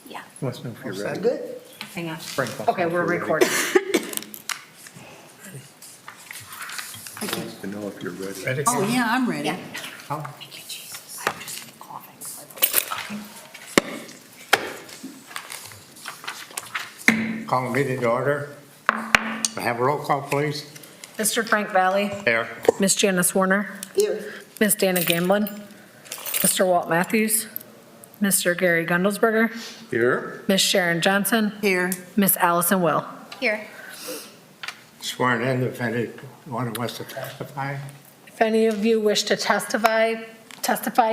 Yeah. Let's know if you're Is that ready. good? Hang on. Frank, let's know Okay, if we're you're ready. recording. To know if you're ready. Ready? Oh, yeah, I'm ready. Yeah. Oh, Thank you, Jesus. I'm just coughing. Call the meeting to order. Have a roll call, please. Mr. Frank Valley, Here. Miss Janice Warner, Here. Miss Dana Gamblin, Mr. Walt Matthews, Mr. Gary Gundelsberger, Here. Miss Sharon Johnson, Here. Miss Allison Will. Here. Sworn in if anyone wants to testify. If any of you wish to testify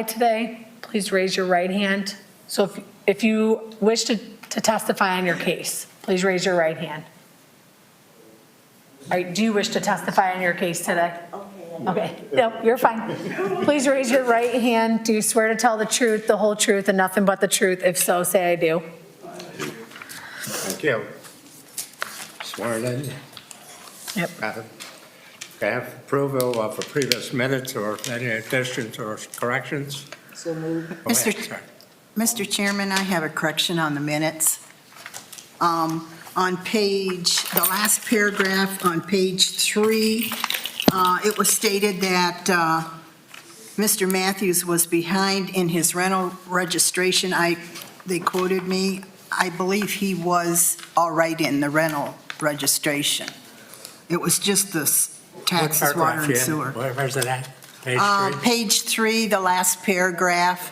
today, please raise your right hand. So if you wish to testify on your case, please raise your right hand. All right, do you wish to testify on your case today? Okay, no, you're fine. Please raise your right hand. Do you swear to tell the truth, the whole truth, and nothing but the truth? If so, say I do. Thank you. Sworn in. Yep. Have approval of the previous minutes or any additions or corrections? So moved. Go ahead, Mr. sir. Mr. Chairman, I have a correction on the minutes. On the last paragraph on page 3, it was stated that Mr. Matthews was behind in his rental registration. They quoted me. I believe he was all right in the rental registration. It was just the taxes, What water, paragraph and you in? sewer. Where's it at? Page 3? Page 3, the last paragraph,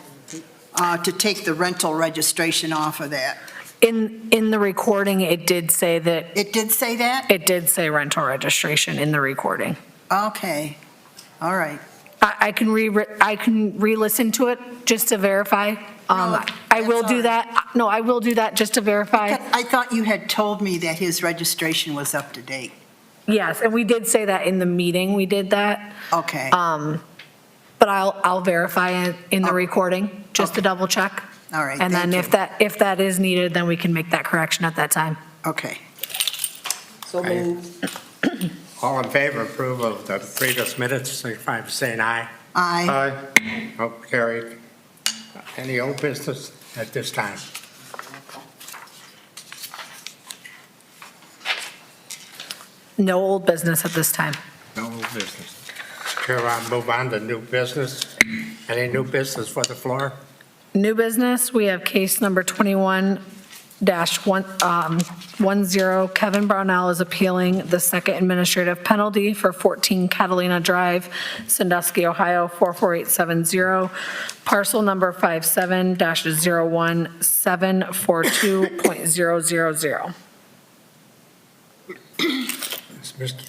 to take the rental registration off of that. In the recording, it did say that, It did say that? it did say rental registration in the recording. Okay, all right. I can re-listen to it just to verify. No, I will that's do all that. No, I will do that just to verify. I thought you had told me that his registration was up to date. Yes, and we did say that in the meeting, we did that. Okay, But I'll verify it in the Oh. recording, just to double check. all right, And then thank if that is needed, then we can make that correction at that time. you. Okay. So Aye. moved. All in favor of approval of the previous minutes, signify by saying aye. Aye. Oh, carried. Any old business at this time? No old business at this time. No old business. Chair, I'll move on to new business. Any new business for the floor? New business, we have case number 21-10. Kevin Brownell is appealing the second administrative penalty for 14 Catalina Drive, Sandusky, Ohio, 44870, parcel number 57-01742.000. It's Mr.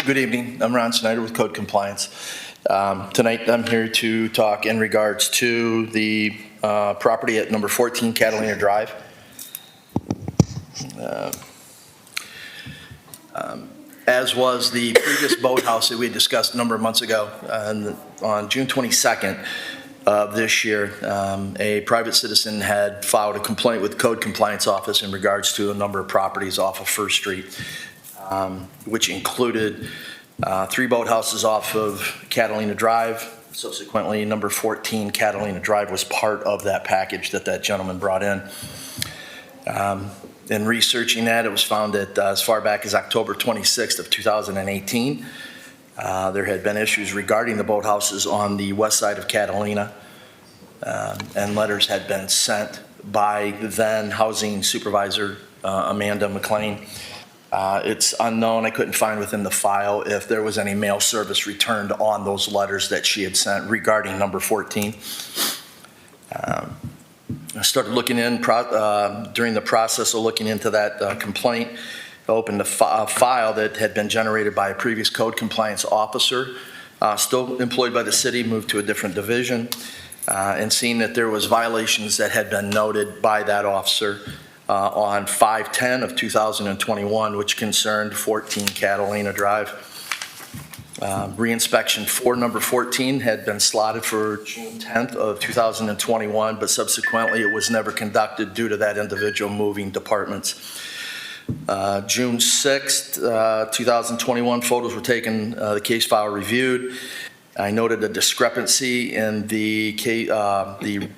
Good evening. I'm Ron Snyder with Code Compliance. Tonight, I'm here to talk in regards to the property at number 14 Catalina Drive. As was the previous boathouse that we had discussed a number of months ago, on June 22nd of this year, a private citizen had filed a complaint with the Code Compliance Office in regards to a number of properties off of First Street, which included 3 boathouses off of Catalina Drive. Subsequently, number 14 Catalina Drive was part of that package that gentleman brought in. In researching that, it was found that as far back as October 26th of 2018, there had been issues regarding the boathouses on the west side of Catalina, and letters had been sent by then Housing Supervisor Amanda McLean. It's unknown, I couldn't find within the file if there was any mail service returned on those letters that she had sent regarding number 14. I started looking in during the process of looking into that complaint. I opened a file that had been generated by a previous code compliance officer, still employed by the city, moved to a different division, and seeing that there was violations that had been noted by that officer on 5/10 of 2021, which concerned 14 Catalina Drive. Reinspection for number 14 had been slotted for June 10th of 2021, but subsequently it was never conducted due to that individual moving departments. June 6th, 2021, photos were taken, the case file reviewed. I noted a discrepancy in the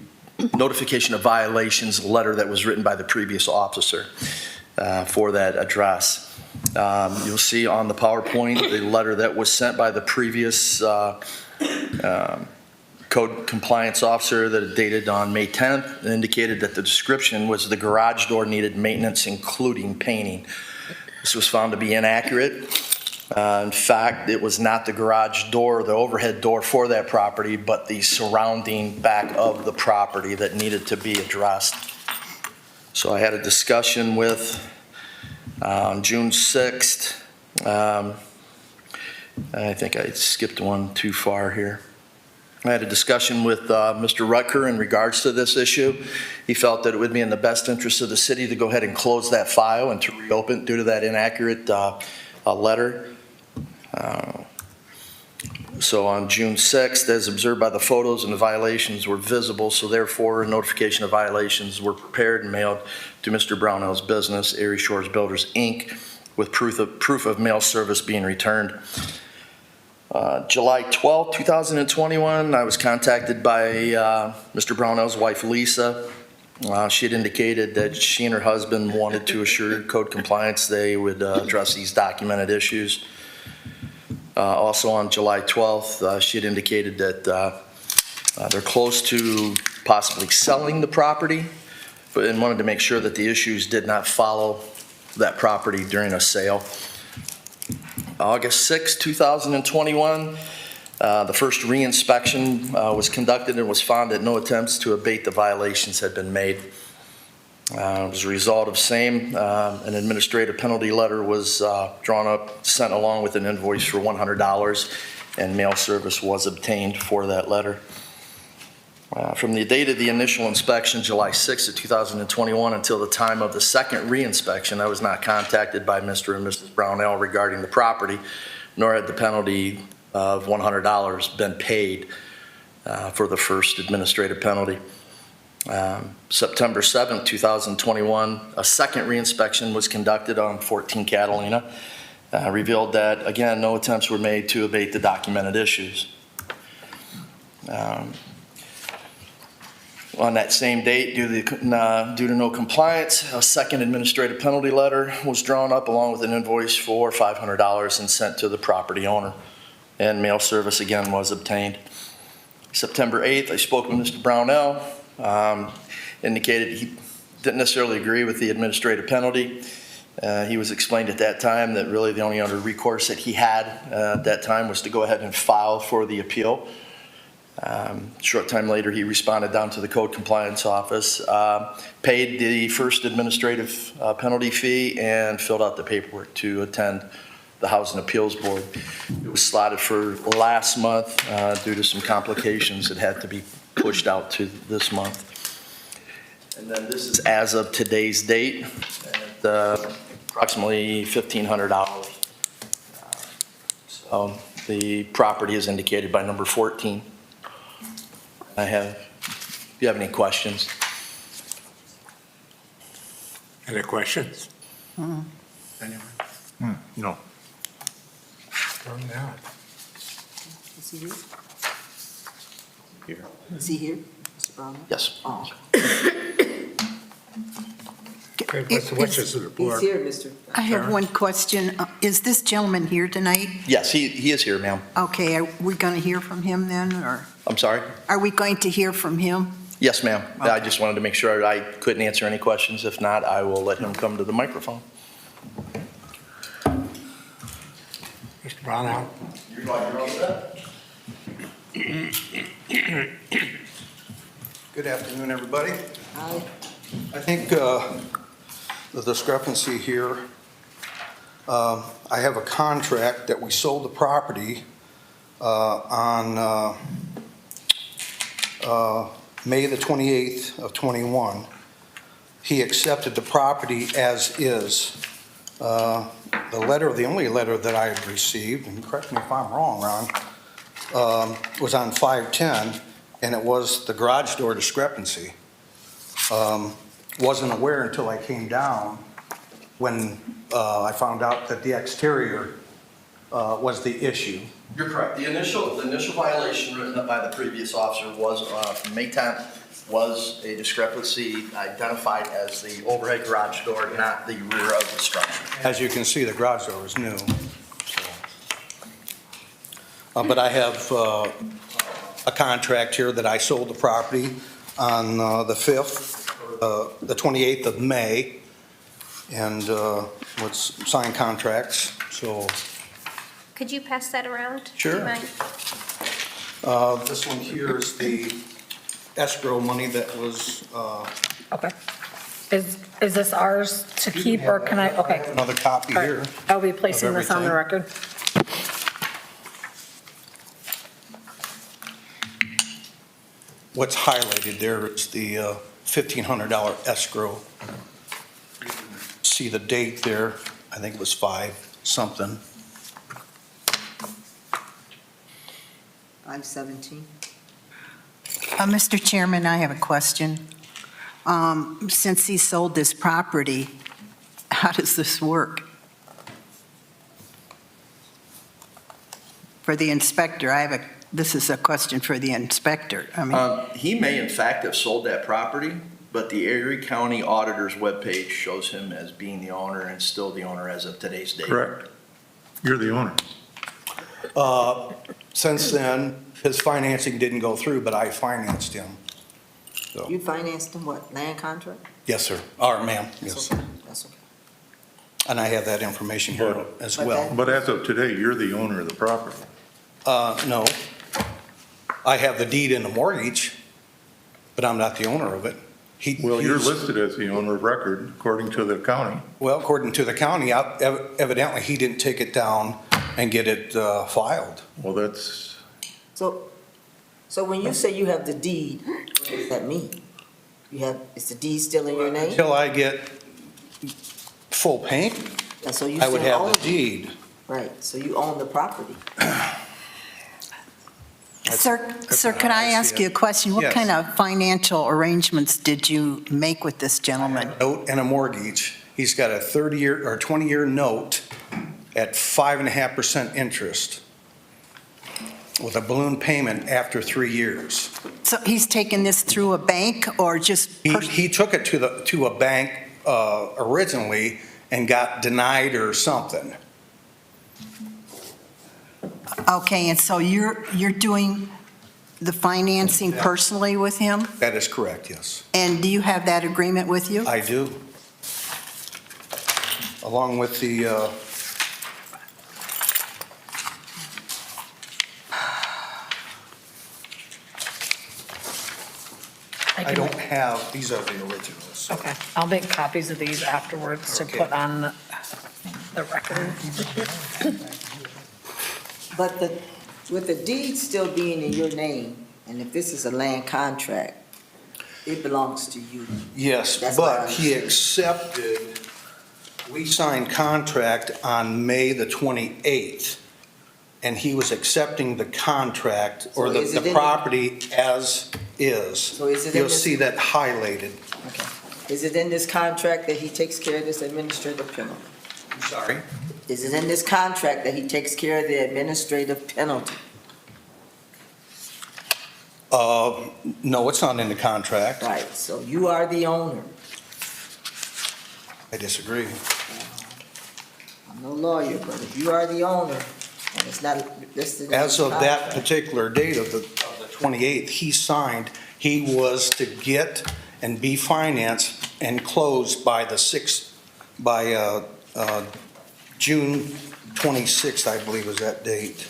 notification of violations letter that was written by the previous officer for that address. You'll see on the PowerPoint the letter that was sent by the previous code compliance officer that dated on May 10th indicated that the description was the garage door needed maintenance, including painting. This was found to be inaccurate. In fact, it was not the garage door, the overhead door for that property, but the surrounding back of the property that needed to be addressed. So I had a discussion with, on June 6th, I think I skipped one too far here. I had a discussion with Mr. Rutker in regards to this issue. He felt that it would be in the best interest of the city to go ahead and close that file and to reopen due to that inaccurate letter. So on June 6th, as observed by the photos, and the violations were visible, so therefore a notification of violations were prepared and mailed to Mr. Brownell's business, Erie Shores Builders, Inc., with proof of mail service being returned. July 12th, 2021, I was contacted by Mr. Brownell's wife, Lisa. She had indicated that she and her husband wanted to assure code compliance they would address these documented issues. Also on July 12th, she had indicated that they're close to possibly selling the property, but wanted to make sure that the issues did not follow that property during a sale. August 6, 2021, the first reinspection was conducted and was found that no attempts to abate the violations had been made. As a result of same, an administrative penalty letter was drawn up, sent along with an invoice for $100, and mail service was obtained for that letter. From the date of the initial inspection, July 6 of 2021, until the time of the second reinspection, I was not contacted by Mr. and Mrs. Brownell regarding the property, nor had the penalty of $100 been paid for the first administrative penalty. September 7, 2021, a second reinspection was conducted on 14 Catalina, revealed that, again, no attempts were made to abate the documented issues. On that same date, due to no compliance, a second administrative penalty letter was drawn up along with an invoice for $500 and sent to the property owner, and mail service again was obtained. September 8th, I spoke with Mr. Brownell, indicated he didn't necessarily agree with the administrative penalty. He was explained at that time that really the only other recourse that he had at that time was to go ahead and file for the appeal. Short time later, he responded down to the code compliance office, paid the first administrative penalty fee, and filled out the paperwork to attend the Housing Appeals Board. It was slotted for last month due to some complications that had to be pushed out to this month. And then this is as of today's date at approximately $1,500. So the property is indicated by number 14. If you have any questions. Any questions? Anyone? No. Turn down. Is he here? Here. Is he here, Mr. Brown? Yes. Oh, Okay, what's the wishes of the he's board? here, Mr. I have one question. Is this gentleman here tonight? Yes, he is here, ma'am. Okay, are we going to hear from him then, or I'm sorry? are we going to hear from him? Yes, ma'am. I Okay. just wanted to make sure I couldn't answer any questions. If not, I will let him come to the microphone. Mr. Brownell? You're all set. Good afternoon, everybody. Hi. I think the discrepancy here, I have a contract that we sold the property on May the 28th of '21. He accepted the property as is. The letter, the only letter that I had received, and correct me if I'm wrong, Ron, was on 5/10, and it was the garage door discrepancy. Wasn't aware until I came down when I found out that the exterior was the issue. You're correct. The initial violation written up by the previous officer was, May 10th, was a discrepancy identified as the overhead garage door, not the rear of the structure. As you can see, the garage door is new. But I have a contract here that I sold the property on the 5th, the 28th of May, and with signed contracts, so. Could you pass that around? Sure. Do you mind? This one here is the escrow money that was. Okay. Is this ours to keep, or can I, okay. Another copy All right. here. I'll be placing this on the everything. record. What's highlighted there is the $1,500 escrow. See the date there, I think it was 5/something. 5/17. Mr. Chairman, I have a question. Since he sold this property, how does this work? For the inspector, this is a question for the inspector. I mean, He may in fact have sold that property, but the Erie County Auditor's webpage shows him as being the owner and still the owner as of today's date. Correct. You're the owner. Since then, his financing didn't go through, but I financed him. So, You financed them what, land contract? yes, sir. Or ma'am, That's yes. okay. That's okay. And I have that information here as But well. But as of today, you're the owner of the property. No. I have the deed and the mortgage, but I'm not the owner of it. Well, you're he's- listed as the owner of record according to the county. Well, according to the county, evidently, he didn't take it down and get it filed. Well, that's, So when you say you have the deed, what does that mean? Is the deed still in your name? Until I get full payment, And so you I would still have own the it? deed. Right, so you own the property. Sir, could I ask you a question? What Yes. kind of financial arrangements did you make with this gentleman? Note and a mortgage. He's got a 30-year or 20-year note at 5.5% interest with a balloon payment after 3 years. So he's taken this through a bank or just? He took it to a bank originally and got denied or something. Okay, and so you're doing the financing personally with him? That is correct, yes. And do you have that agreement with you? I do. Along with the, I don't have, these are the originals. Okay, I'll make copies of these afterwards to Okay. put on the record. But with the deed still being in your name, and if this is a land contract, it belongs to you. Yes, That's what I but he understood. accepted, we signed contract on May the 28th, and he was accepting the contract or So the is it in the- property as is. So is it in You'll this- see that highlighted. Is it in this contract that he takes care of this administrative penalty? I'm sorry? Is it in this contract that he takes care of the administrative penalty? No, it's not in the contract. Right, so you are the owner. I disagree. I'm no lawyer, but if you are the owner, and it's not listed in this As of that contract- particular date of the 28th, he signed, he was to get and be financed and closed by the 6th, by June 26th, I believe was that date.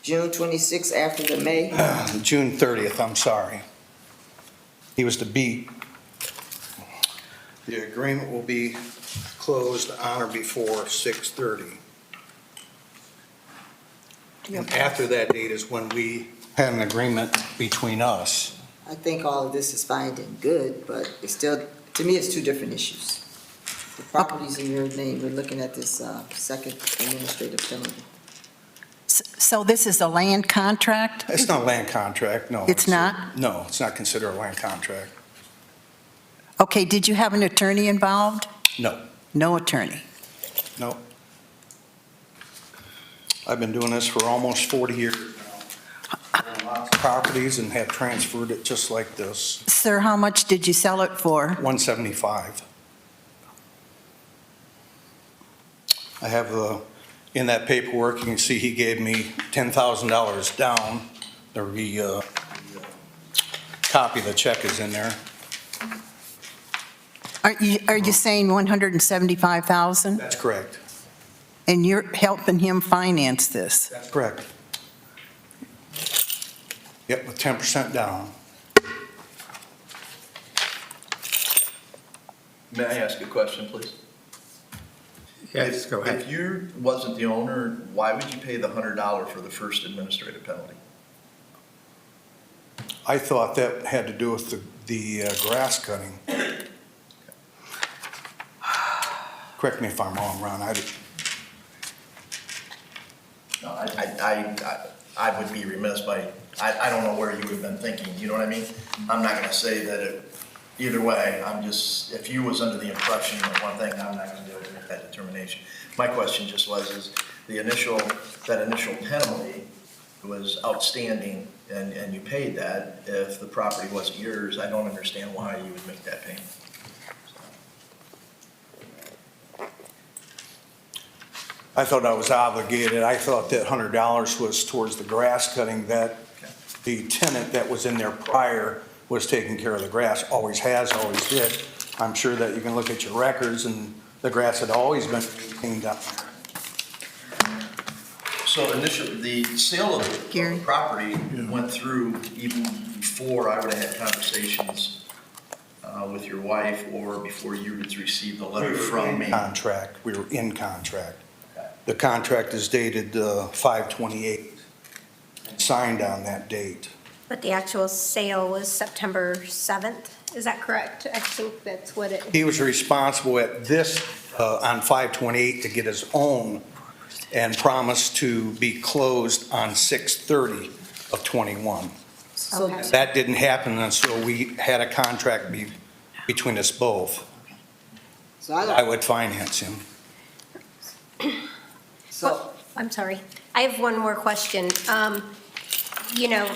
June 26th after the May? June 30th, I'm sorry. He was to be, the agreement will be closed on or before 6:30. And after that date is when we had an agreement between us. I think all of this is fine and good, but it's still, to me, it's two different issues. The property's in your name, we're looking at this second administrative penalty. So this is a land contract? It's not a land contract, no. It's not? No, it's not considered a land contract. Okay, did you have an attorney involved? No, No attorney. no. I've been doing this for almost 40 years now. I own lots of properties and have transferred it just like this, Sir, how much did you sell it for? 175. I have in that paperwork, you can see he gave me $10,000 down. The copy of the check is in there. Are you saying 175,000? That's correct. And you're helping him finance this? That's correct. Yep, with 10% down. May I ask a question, please? Yes, go ahead. If you wasn't the owner, why would you pay the $100 for the first administrative penalty? I thought that had to do with the grass cutting. Correct me if I'm wrong, Ron. No, I would be remiss by, I don't know where you would have been thinking, you know what I mean? I'm not gonna say that either way, I'm just, if you was under the impression of one thing, I'm not gonna be able to make that determination. My question just was, is that initial penalty was outstanding and you paid that, if the property wasn't yours, I don't understand why you would make that payment. I thought I was obligated. I thought that $100 was towards the grass cutting, that the tenant that was in there prior was taking care of the grass, always has, always did. I'm sure that you can look at your records and the grass had always been cleaned up. So initially, the sale of the Gary? property went through even before I would have had conversations with your wife or before you would receive the letter from me. Contract, we were in contract. The contract is dated 5/28, signed on that date. But the actual sale was September 7th, is that correct? I think that's what it, He was responsible at this, on 5/28, to get his own and promised to be closed on 6/30 of '21. So Okay. That didn't happen until we had a contract between us both. So I would finance him. So, I'm sorry. I have one more question. You know,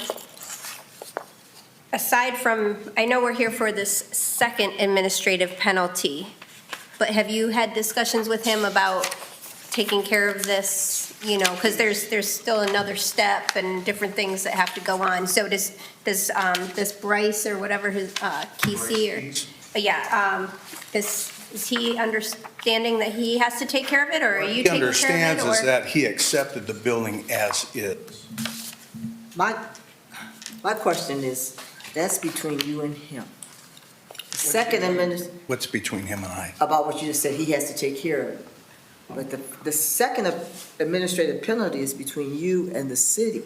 aside from, I know we're here for this second administrative penalty, but have you had discussions with him about taking care of this, you know, because there's still another step and different things that have to go on. So does Bryce or whatever his, Kesey or, is he understanding that he has to take care of it, or are you He taking care understands of it? is or- that he accepted the building as is. my question is, that's between you and him. The second What's between him and I? about what you just said, he has to take care of it. But the second administrative penalty is between you and the city.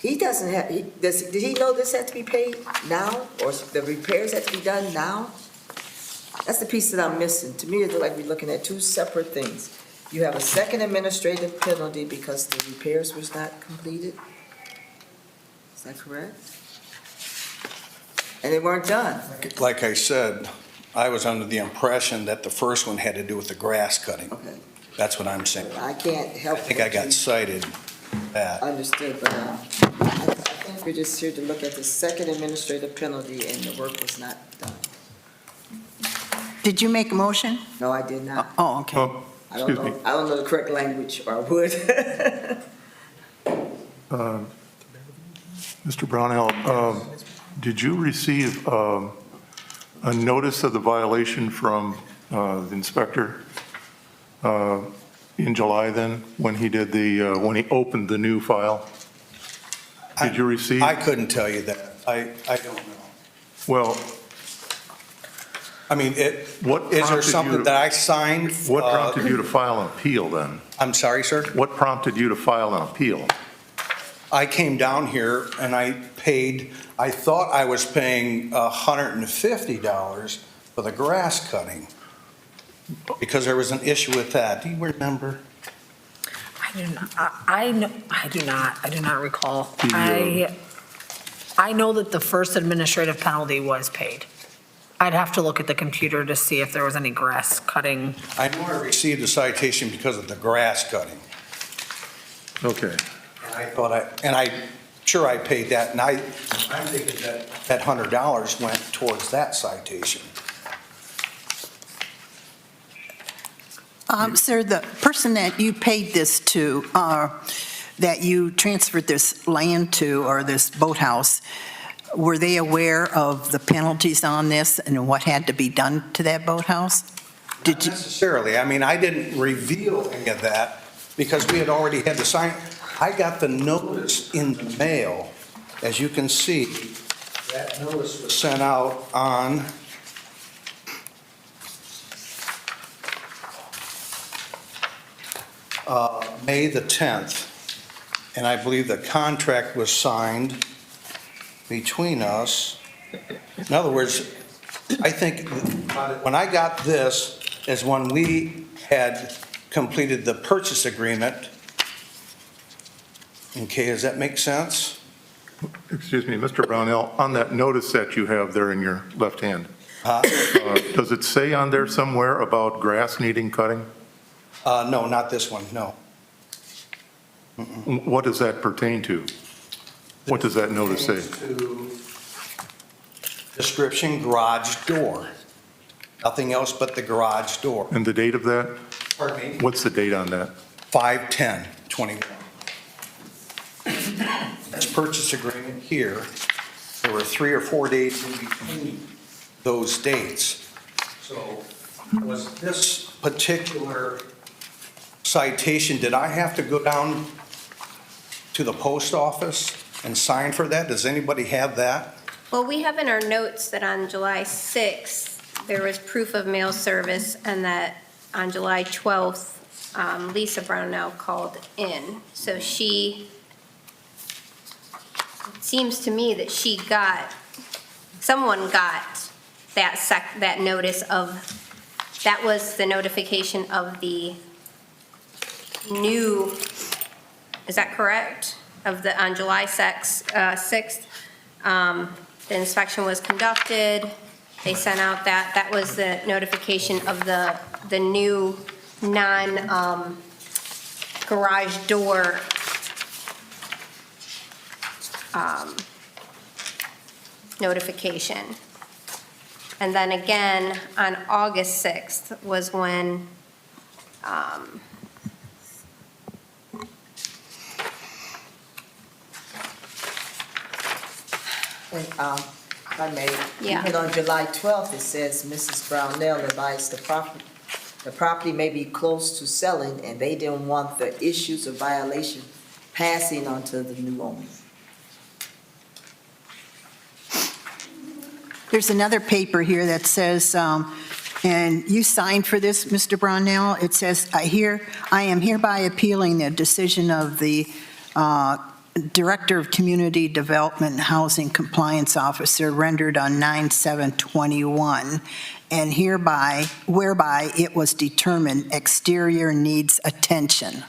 He doesn't have, did he know this had to be paid now, or the repairs had to be done now? That's the piece that I'm missing. To me, it looks like we're looking at two separate things. You have a second administrative penalty because the repairs was not completed? Is that correct? And they weren't done. Like I said, I was under the impression that the first one had to do with the grass cutting. Okay, That's what I'm saying. I can't help. I think I got cited that. Understood, but I think we're just here to look at the second administrative penalty, and the work was not done. Did you make a motion? No, I did not. Oh, okay. I don't Excuse me. know, I don't know the correct language, or I would. Mr. Brownell, did you receive a notice of the violation from the inspector in July then, when he did when he opened the new file? Did you receive? I couldn't tell you that. I don't know. Well, I mean, What is there prompted you something to- that I signed? what prompted you to file an appeal then? I'm sorry, sir? What prompted you to file an appeal? I came down here and I paid, I thought I was paying $150 for the grass cutting. because there was an issue with that. Do you remember? I do not recall. The, I know that the first administrative penalty was paid. I'd have to look at the computer to see if there was any grass cutting. I know I received a citation because of the grass cutting. Okay. And I'm sure I paid that, and I'm thinking that $100 went towards that citation. Sir, the person that you paid this to, that you transferred this land to, or this boathouse, were they aware of the penalties on this and what had to be done to that boathouse? Not necessarily. I mean, I didn't reveal any of that because we had already had the sign. I got the notice in the mail. As you can see, that notice was sent out on May the 10th. And I believe the contract was signed between us. In other words, I think when I got this is when we had completed the purchase agreement. Okay, does that make sense? Excuse me, Mr. Brownell, on that notice that you have there in your left hand, does it say on there somewhere about grass needing cutting? No, not this one, no. What does that pertain to? What does that notice say? To description, garage door. Nothing else but the garage door. And the date of that? Pardon me? What's the date on that? 5/10/21. This purchase agreement here, there were 3 or 4 days in between those dates. So was this particular citation, did I have to go down to the post office and sign for that? Does anybody have that? Well, we have in our notes that on July 6th, there was proof of mail service, and that on July 12th, Lisa Brownell called in. So it seems to me that someone got that notice of, that was the notification of the new, is that correct? On July 6th, the inspection was conducted, they sent out that was the notification of the new garage door notification. And then again, on August 6th was when And, if I may, Yeah. even on July 12th, it says Mrs. Brownell advised the property may be close to selling, and they didn't want the issues of violation passing on to the new owner. There's another paper here that says, and you signed for this, Mr. Brownell. It says, I am hereby appealing the decision of the Director of Community Development and Housing Compliance Officer rendered on 9/7/21, and whereby it was determined exterior needs attention.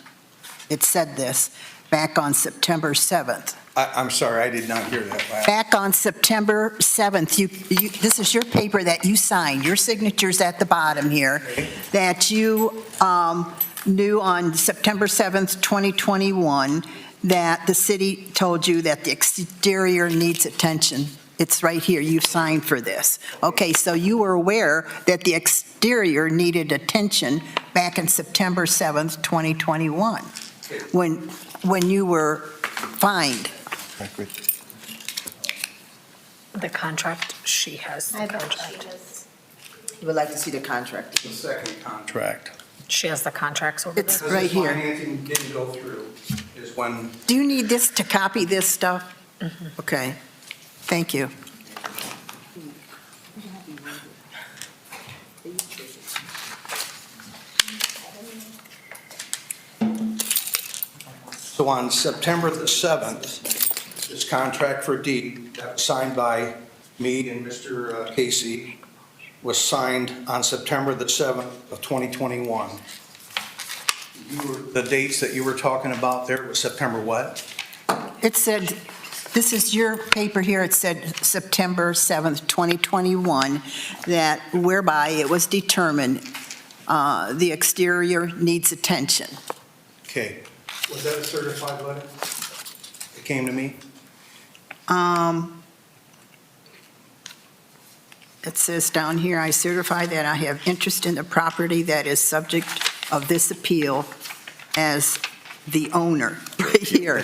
It said this back on September 7th. I'm sorry, I did not hear that last. Back on September 7th, this is your paper that you signed, your signature's at the bottom here, that you knew on September 7th, 2021, that the city told you that the exterior needs attention. It's right here, you've signed for this. Okay, so you were aware that the exterior needed attention back in September 7th, 2021, when you were fined. The contract, she has the contract. You would like to see the contract. The second contract. She has the contracts over It's there. right here. Because the financing didn't go through is when, Do you need this to copy this stuff? Okay, thank you. so on September the 7th, this contract for deed that was signed by me and Mr. Casey, was signed on September the 7th of 2021. The dates that you were talking about there was September what? It said, this is your paper here, it said September 7th, 2021, that whereby it was determined the exterior needs attention. Okay. Was that a certified letter? It came to me? It says down here, I certify that I have interest in the property that is subject of this appeal as the owner, right here.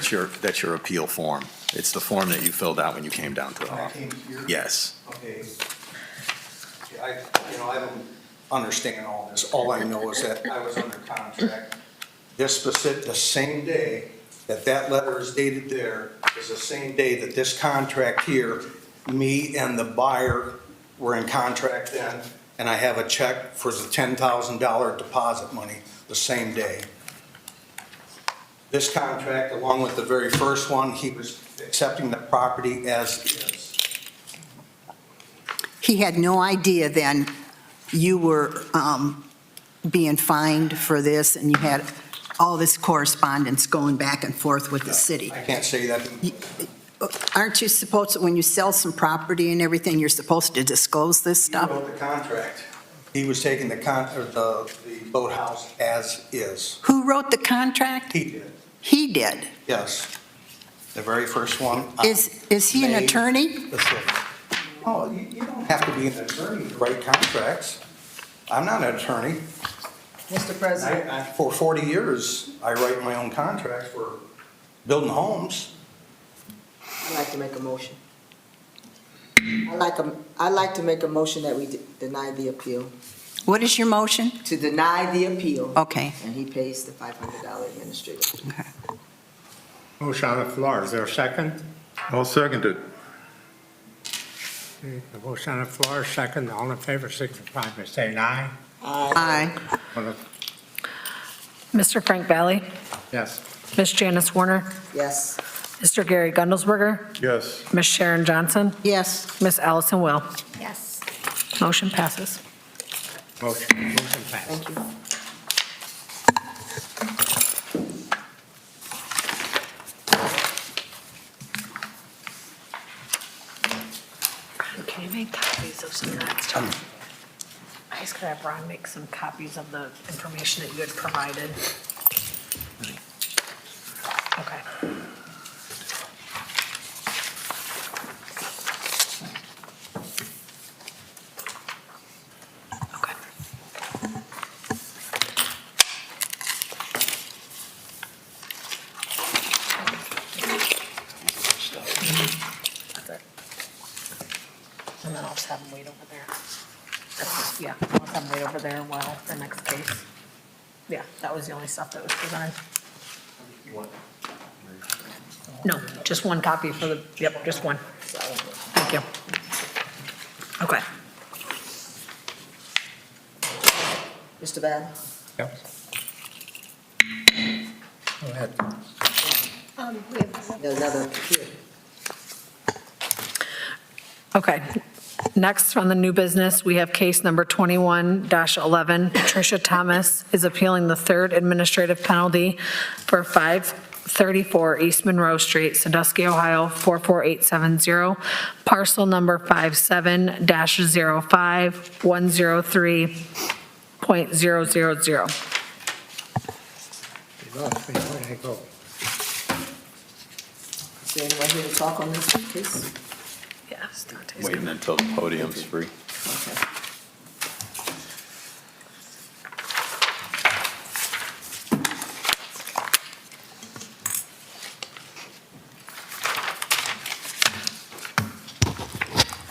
That's your appeal form. It's the form that you filled out when you came down to the When I office. came here? Yes. Okay. I don't understand all this. All I know is that I was under contract. The same day that that letter is dated there is the same day that this contract here, me and the buyer were in contract then, and I have a check for the $10,000 deposit money the same day. This contract, along with the very first one, he was accepting the property as is. He had no idea then you were being fined for this, and you had all this correspondence going back and forth with the city. I can't say that. Aren't you supposed to, when you sell some property and everything, you're supposed to disclose this He stuff? wrote the contract. He was taking the boathouse as is. Who wrote the contract? He did, He did. yes. The very first one. Is he an May attorney? the 6th. Oh, you don't have to be an attorney to write contracts. I'm not an attorney. Mr. President, For 40 years, I write my own contracts for building homes. I'd like to make a motion. I'd like to make a motion that we deny the appeal, What is your motion? to deny the appeal, Okay. and he pays the $500 administrative fee. Motion on the floor, is there a second? I'll second it. The motion on the floor, second, all in favor, signify by saying aye. Aye. Mr. Frank Valley, Yes. Ms. Janice Warner, Yes, Mr. Gary Gundelsberger, Yes. Ms. Sharon Johnson, Yes. Ms. Allison Will. Yes. Motion passes. Motion passed. thank you. Can you make copies of some of that stuff? I just gotta have Ron make some copies of the information that you had provided. Okay. Okay. That's it. And then I'll just have them wait over there. That's just, yeah, I'll just have them wait over there while the next case. Yeah, that was the only stuff that was presented. No, just one copy for the, yep, just one. Thank you. Okay. Mr. Bell? Yep. Go ahead. There's another here. Okay. Next, on the new business, we have case number 21-11. Patricia Thomas is appealing the third administrative penalty for 534 East Monroe Street, Sandusky, Ohio, 44870, parcel number 57-05-103.000. Where did I go? Is there anyone here to talk on this case? Yes, Dante's Waiting until the podium's free. Okay.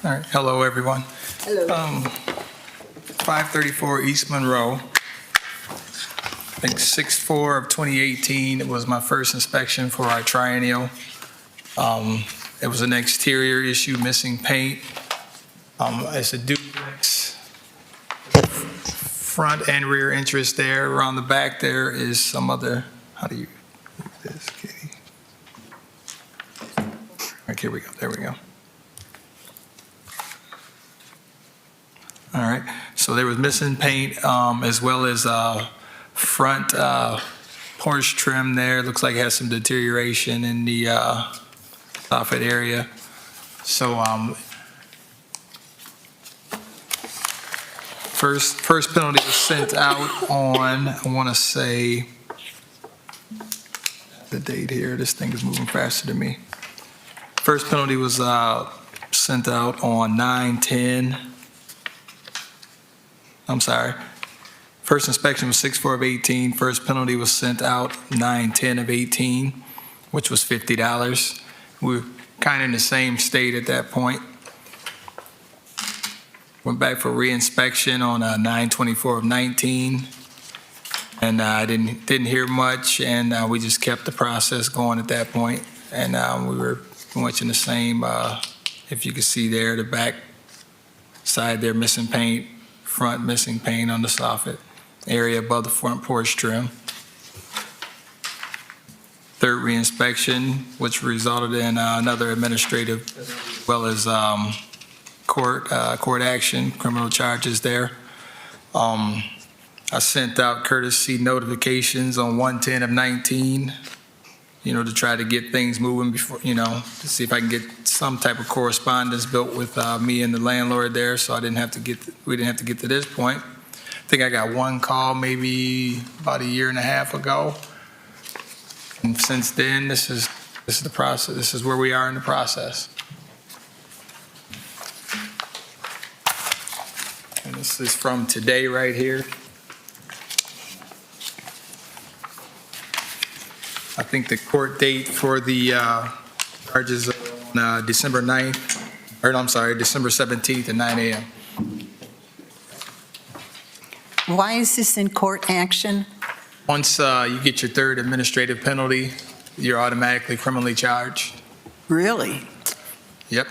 All right, hello, everyone. Hello. 534 East Monroe. I think 6/4 of 2018, it was my first inspection for our triennial. It was an exterior issue, missing paint. It's a duplex. Front and rear entrance there. Around the back there is some other, how do you, this, Katie? All right, here we go, there we go. All right. So there was missing paint, as well as front porch trim there. Looks like it has some deterioration in the soffit area. So first penalty was sent out on, I want to say, the date here, this thing is moving faster than me. First penalty was sent out on 9/10. I'm sorry. First inspection was 6/4 of 18. First penalty was sent out 9/10 of 18, which was $50. We were kind of in the same state at that point. Went back for reinspection on 9/24 of 19. And I didn't hear much, and we just kept the process going at that point. And we were pretty much in the same, if you can see there, the back side there missing paint, front missing paint on the soffit area above the front porch trim. Third reinspection, which resulted in another administrative, as well as court action, criminal charges there. I sent out courtesy notifications on 1/10 of 19, to try to get things moving before, to see if I can get some type of correspondence built with me and the landlord there, so we didn't have to get to this point. I think I got one call maybe about a year and a half ago. And since then, this is the process. This is where we are in the process. And this is from today right here. I think the court date for the charges on December 17th at 9 a.m. Why is this in court action? Once you get your third administrative penalty, you're automatically criminally charged. Really? Yep.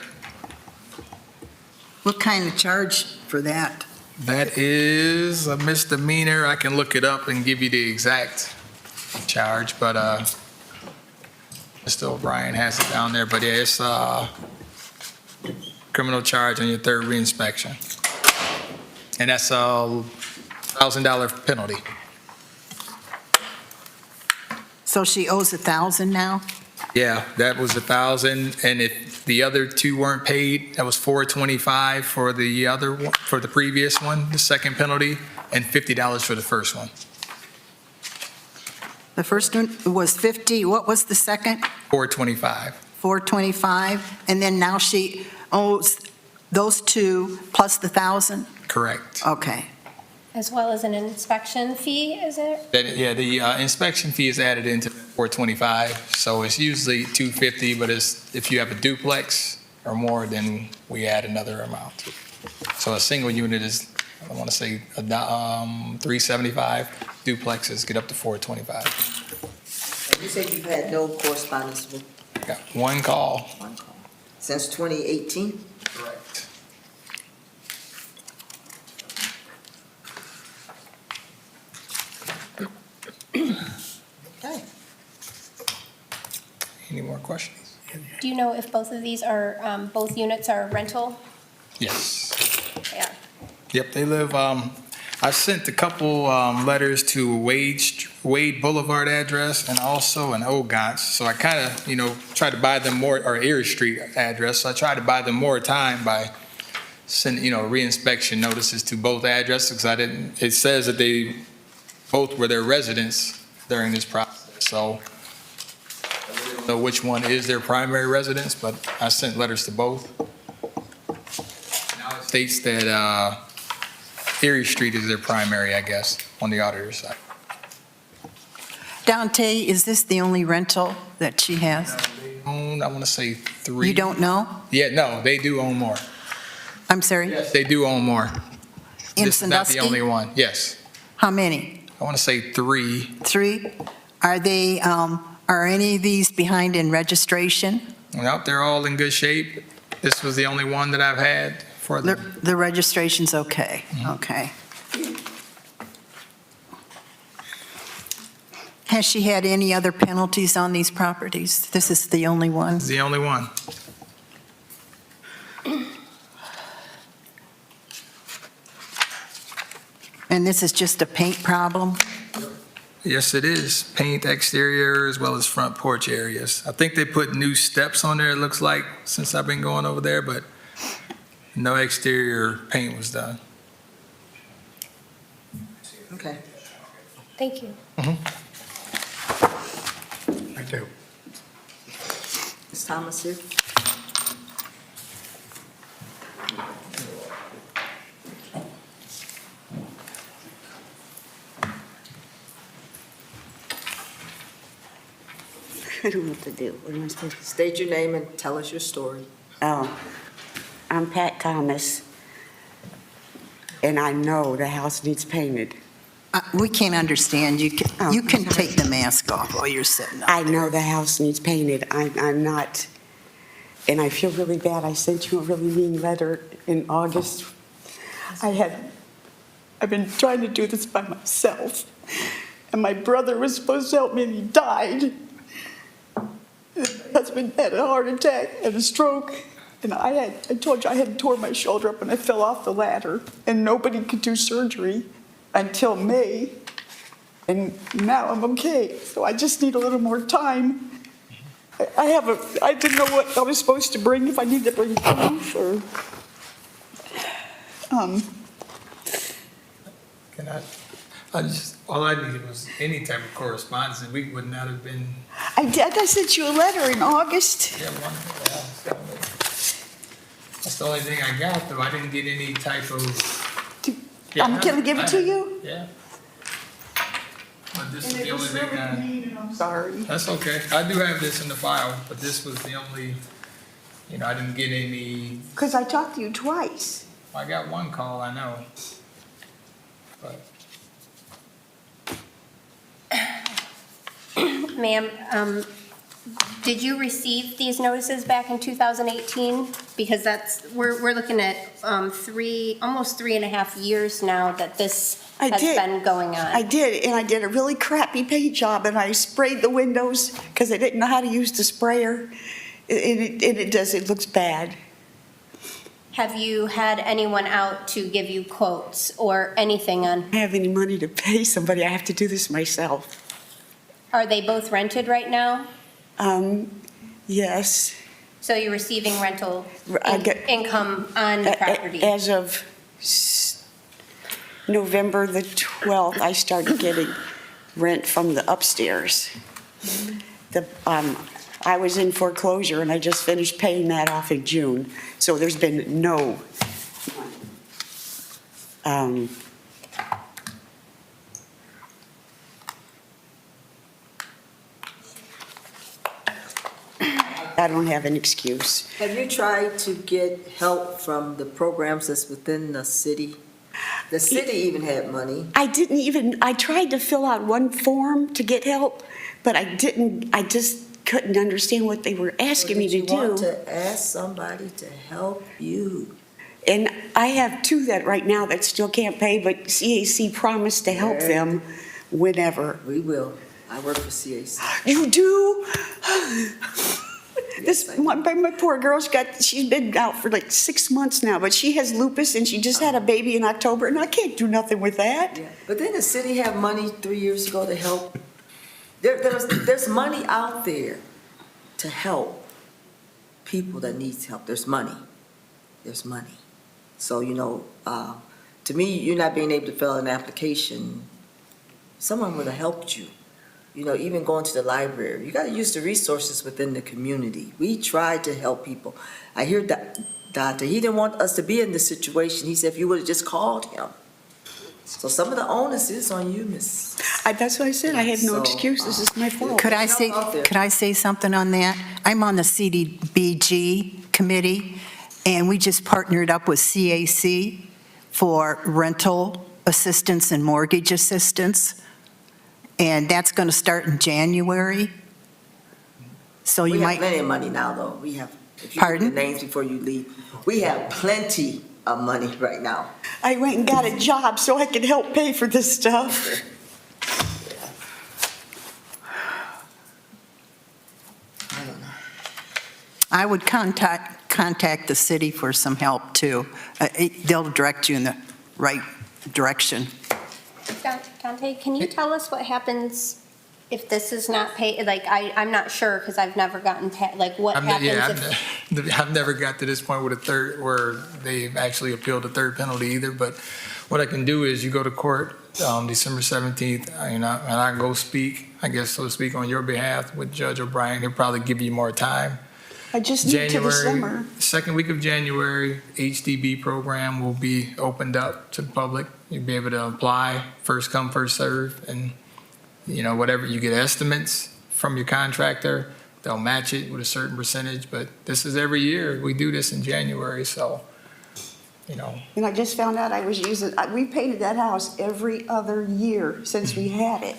What kind of charge for that? That is a misdemeanor. I can look it up and give you the exact charge, but Mr. O'Brien has it down there. But yeah, it's criminal charge on your third reinspection, and that's a $1,000 penalty. So she owes $1,000 now? Yeah, that was $1,000, and if the other two weren't paid, that was $425 for the other one, for the previous one, the second penalty, and $50 for the first one. The first one was 50, what was the second? $425. 425, and then now she owes those two plus the 1,000? Correct. Okay. As well as an inspection fee, is it? Yeah, the inspection fee is added into $425, so it's usually $250, but if you have a duplex or more, then we add another amount. So a single unit is, I want to say, $375. Duplexes get up to $425. And you said you've had no correspondence with Got one call. one call since 2018? Correct. Okay. Any more questions? Do you know if both of these are, both units are rental? Yes. Yeah. Yep, they live, I sent a couple letters to Wade Boulevard address and also an Ogans. So I kind of, tried to buy them more, or Erie Street address. So I tried to buy them more time by sending, reinspection notices to both addresses. Because it says that they both were their residents during this process. So I really don't know which one is their primary residence, but I sent letters to both. Now it states that Erie Street is their primary, I guess, on the auditor's side. Dante, is this the only rental that she has? I want to say 3. You don't know? Yeah, no, they do own more. I'm sorry? Yes, they do own more. In This is not the only Sandusky? one. Yes. How many? I want to say 3. 3? Are they, are any of these behind in registration? Nope, they're all in good shape. This was the only one that I've had for The them. the registration's okay? Okay. Has she had any other penalties on these properties? This is the only one? It's the only one. And this is just a paint problem? Yes, it is. Paint exterior as well as front porch areas. I think they put new steps on there, it looks like, since I've been going over there, but no exterior paint was done. Okay. Thank you. I do. Ms. Thomas here? I don't know what to do. What am I supposed to say? State your name and tell us your story. Oh, I'm Pat Thomas, and I know the house needs painted. We can't understand. You can take the mask off while you're sitting up I there. know the house needs painted. I'm not, and I feel really bad. I sent you a really mean letter in August. I've been trying to do this by myself, and my brother was supposed to help me, and he died. My husband had a heart attack and a stroke, and I told you I had tore my shoulder up and I fell off the ladder, and nobody could do surgery until May, and now I'm okay. So I just need a little more time. I didn't know what I was supposed to bring, if I need to bring proof or, Can all I needed was any type of correspondence, and we would not have been, I sent you a letter in August. yeah, that's the only thing I got, though. I didn't get any type of. Yeah, I'm gonna give it to you. Yeah. But this is the only thing and I'm sorry. that's okay. I do have this in the file, but this was the only, I didn't get any, Because I talked to you twice. I got one call, I know. But Ma'am, did you receive these notices back in 2018? Because we're looking at almost 3.5 years now that this I has did. been going on. I did, and I did a really crappy paint job, and I sprayed the windows because I didn't know how to use the sprayer. It looks bad. Have you had anyone out to give you quotes or anything on, I don't have any money to pay somebody. I have to do this myself. are they both rented right now? Yes. So you're receiving rental I get- income on the property? As of November the 12th, I started getting rent from the upstairs. I was in foreclosure, and I just finished paying that off in June, so there's been no. I don't have an excuse. Have you tried to get help from the programs that's within the city? The city even had money. I tried to fill out one form to get help, but I just couldn't understand what they were asking me to Did you want do. to ask somebody to help you? And I have two that right now that still can't pay, but CAC promised to help them whenever. We will. I work for CAC. You do? My poor girl's she's been out for like 6 months now, but she has lupus and she just had a baby in October, and I can't do nothing with that. Yeah. But didn't the city have money 3 years ago to help? There's money out there to help people that needs help. There's money. There's money. So, to me, you're not being able to fill out an application, someone would have helped you. Even going to the library, you got to use the resources within the community. We tried to help people. I hear Doctor, he didn't want us to be in this situation. He said if you would have just called him. So some of the onus is on you, Miss. That's what I said. I have no So, excuses. It's my fault. Could I Help out there. say something on that? I'm on the CDBG committee, and we just partnered up with CAC for rental assistance and mortgage assistance, and that's going to start in January. So you We have might, plenty of money now, though. We have, if you Pardon? put the names before you leave, we have plenty of money right now. I went and got a job so I could help pay for this stuff. I don't know. I would contact the city for some help, too. They'll direct you in the right direction. Dante, can you tell us what happens if this is not paid? Like, I'm not sure because I've never gotten paid, like what happens if? I've never got to this point with where they've actually appealed the third penalty either, but what I can do is you go to court December 17th, and I go speak, I guess, so to speak, on your behalf with Judge O'Brien. He'll probably give you more time. I just need to the summer. Second week of January, HDB program will be opened up to the public. You'll be able to apply, first come, first serve, and whatever you get estimates from your contractor, they'll match it with a certain percentage. But this is every year. We do this in January, so, And I just found out we painted that house every other year since we had it.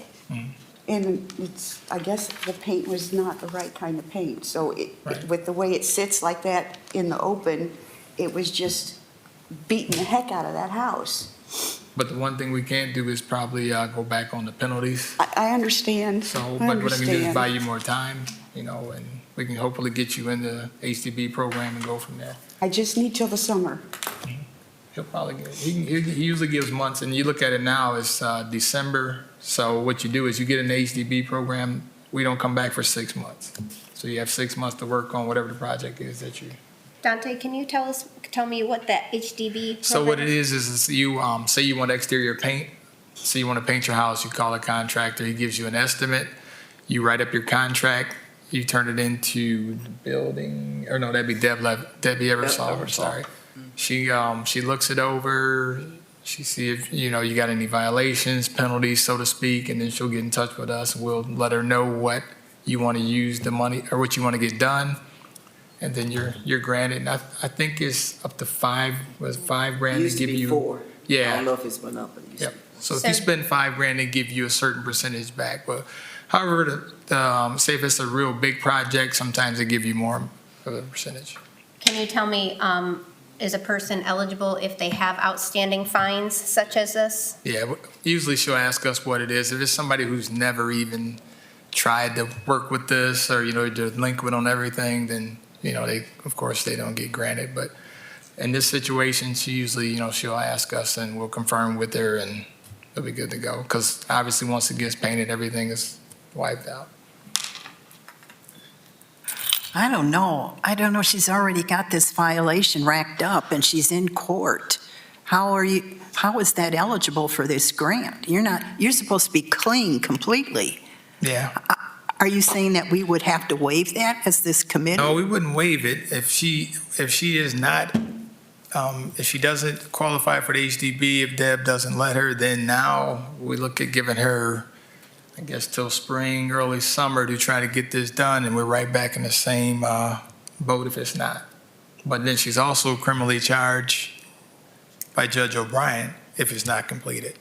And I guess the paint was not the right kind of paint. So Right. with the way it sits like that in the open, it was just beating the heck out of that house. But the one thing we can't do is probably go back on the penalties. I understand. So, I but what I can do is understand. buy you more time, and we can hopefully get you in the HDB program and go from there. I just need till the summer. He'll probably he usually gives months, and you look at it now, it's December. So what you do is you get in the HDB program, we don't come back for 6 months. So you have 6 months to work on whatever the project is that you. Dante, can you tell me what that HDB program? So what it is you say you want exterior paint. So you want to paint your house, you call a contractor, he gives you an estimate, you write up your contract, you turn it into the building, or no, that'd be Debbie Eversole, sorry. She looks it over, she see if, you got any violations, penalties, so to speak, and then she'll get in touch with us, and we'll let her know what you want to use the money, or what you want to get done, and then you're granted, and I think it's up to $5 grand Used to to give be you. 4. Yeah. I don't know if it's went up, but it used to Yep. be. So if you spend $5 grand, they give you a certain percentage back. But however, say if it's a real big project, sometimes they give you more of a percentage. Can you tell me, is a person eligible if they have outstanding fines such as this? Yeah, usually she'll ask us what it is. If it's somebody who's never even tried to work with this, or delinquent on everything, then of course they don't get granted. But in this situation, she usually she'll ask us, and we'll confirm with her, and it'll be good to go. Because obviously once it gets painted, everything is wiped out. I don't know. She's already got this violation racked up and she's in court. How is that eligible for this grant? You're supposed to be clean completely. Yeah. Are you saying that we would have to waive that as this committee? No, we wouldn't waive it. If she is not, if she doesn't qualify for the HDB, if Deb doesn't let her, then now we look at giving her, I guess, till spring, early summer to try to get this done, and we're right back in the same boat if it's not. But then she's also criminally charged by Judge O'Brien if it's not completed.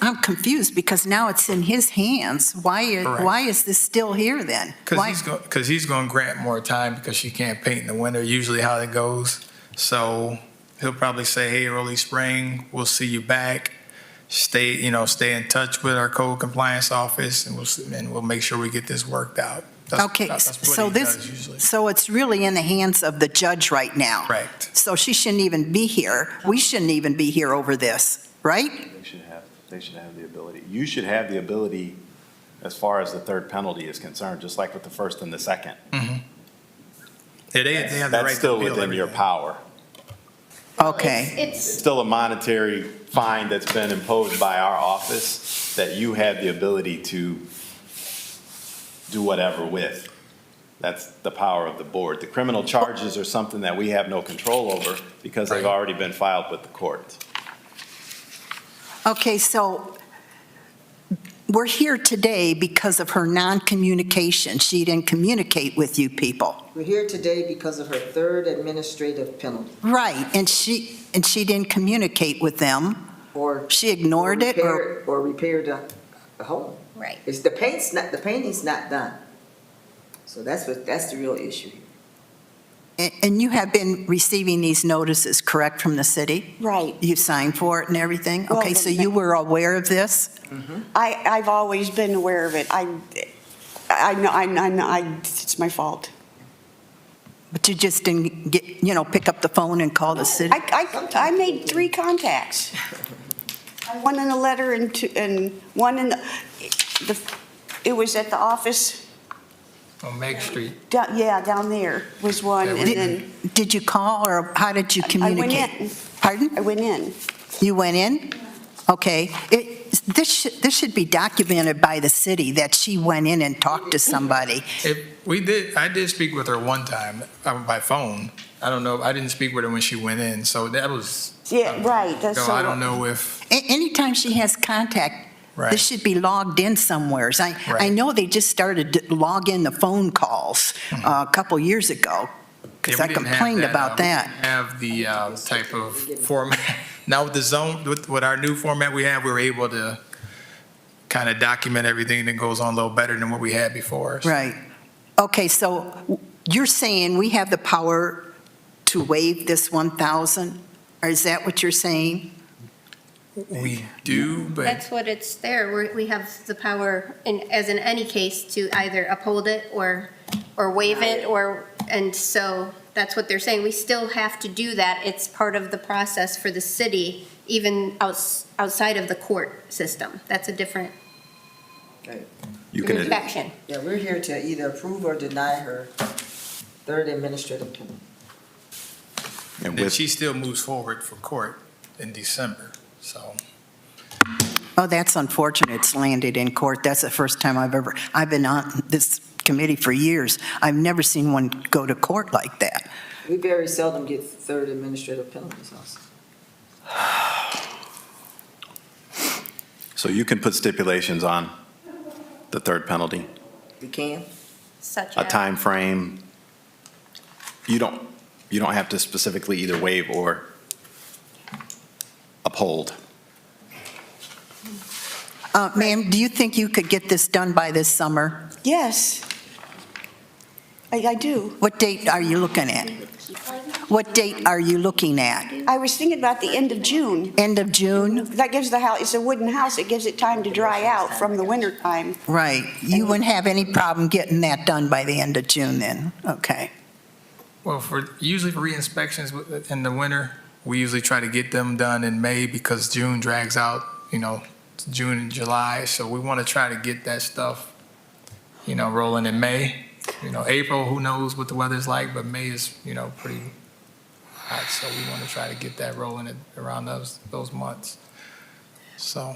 I'm confused because now it's in his hands. Correct. Why is this still here then? Because he's going to grant more time because she can't paint in the winter, usually how it goes. So he'll probably say, hey, early spring, we'll see you back. Stay in touch with our code compliance office, and we'll make sure we get this worked out. Okay, That's what so he does usually. so it's really in the hands of the judge right now. Correct. So she shouldn't even be here. We shouldn't even be here over this, right? They should have the ability. You should have the ability as far as the third penalty is concerned, just like with the first and the second. Mm-hmm. Yeah, they have the right to That's still appeal within your everything. power. Okay. It's still a monetary fine that's been imposed by our office that you have the ability to do whatever with. That's the power of the board. The criminal charges are something that we have no control over because they've Right. already been filed with the courts. Okay, so we're here today because of her non-communication. She didn't communicate with you people. We're here today because of her third administrative penalty. Right, and she didn't communicate with them. Or She ignored it or? Or repaired the home. Right. It's the painting's not done. So that's the real issue here. And you have been receiving these notices, correct, from the city? Right. You signed for it and everything? Well, Okay, so you were aware of this? I've always been aware of it. I know, it's my fault. But you just didn't pick up the phone and call the city? I made 3 contacts. One in the letter and one in it was at the office, On Meg Street. down there was one, and then Did you call, or how did you I communicate? went in. Pardon? I went in. You went in? Okay. This should be documented by the city that she went in and talked to somebody. I did speak with her one time by phone. I don't know, I didn't speak with her when she went in, so that was, Yeah, right. That's so I don't know if, Anytime she has contact, Right. this should be logged in somewhere. I Right. know they just started to log in the phone calls a couple years ago, because Yeah, I we didn't have complained that, about we that. didn't have the type of format. Now with the zone, with our new format we have, we're able to kind of document everything that goes on a little better than what we had before. Right. Okay, so you're saying we have the power to waive this 1,000? Or is that what you're saying? We do, but That's what it's there. We have the power, as in any case, to either uphold it or waive it, and so that's what they're saying. We still have to do that. It's part of the process for the city, even outside of the court system. That's a different You can, section. Yeah, we're here to either approve or deny her third administrative penalty. and and with, she still moves forward for court in December, so. Oh, that's unfortunate. It's landed in court. That's the first time I've been on this committee for years. I've never seen one go to court like that. We very seldom get third administrative penalties also. so you can put stipulations on the third penalty, We can? Such a as. time frame. You don't have to specifically either waive or uphold. Ma'am, do you think you could get this done by this summer? Yes. I do. What date are you looking at? What date are you looking at? I was thinking about the end of June. End of June? That gives the house, it's a wooden house, it gives it time to dry out from the winter time. Right. You wouldn't have any problem getting that done by the end of June then? Okay. Well, usually for re-inspections in the winter, we usually try to get them done in May because June drags out, June and July. So we want to try to get that stuff, rolling in May. April, who knows what the weather's like, but May is, pretty hot. So we want to try to get that rolling around those months. So,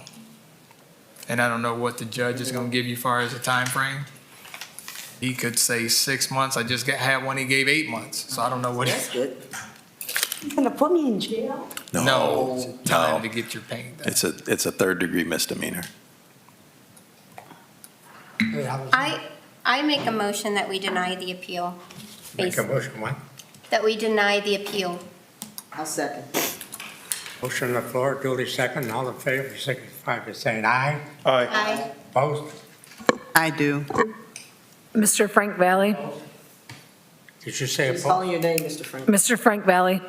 and I don't know what the judge is going to give you as far as a time frame. He could say 6 months. I just had one, he gave 8 months. So I don't know what. That's good. You're gonna put me in jail? No, time to get your paint done. It's a third degree misdemeanor. I make a motion that we deny the appeal. Make a motion, what? That we deny the appeal. I'll second. Motion on the floor, duly second. All in favor, signify by saying aye. Aye. Opposed? I do. Mr. Frank Valley? Did you say Please opposed? call your name, Mr. Frank. Mr. Frank Valley?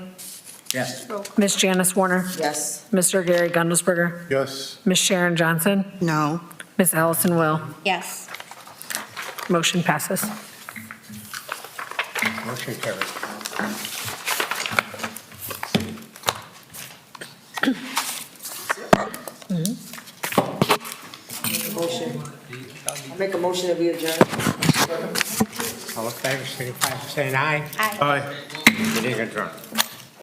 Yes. Ms. Janice Warner? Yes. Mr. Gary Gundelsberger? Yes. Ms. Sharon Johnson? No. Ms. Allison Will? Yes. Motion passes. Motion carried. Motion. I make a motion that we adjourn. All in favor, signify by saying aye. Aye. Meeting adjourned.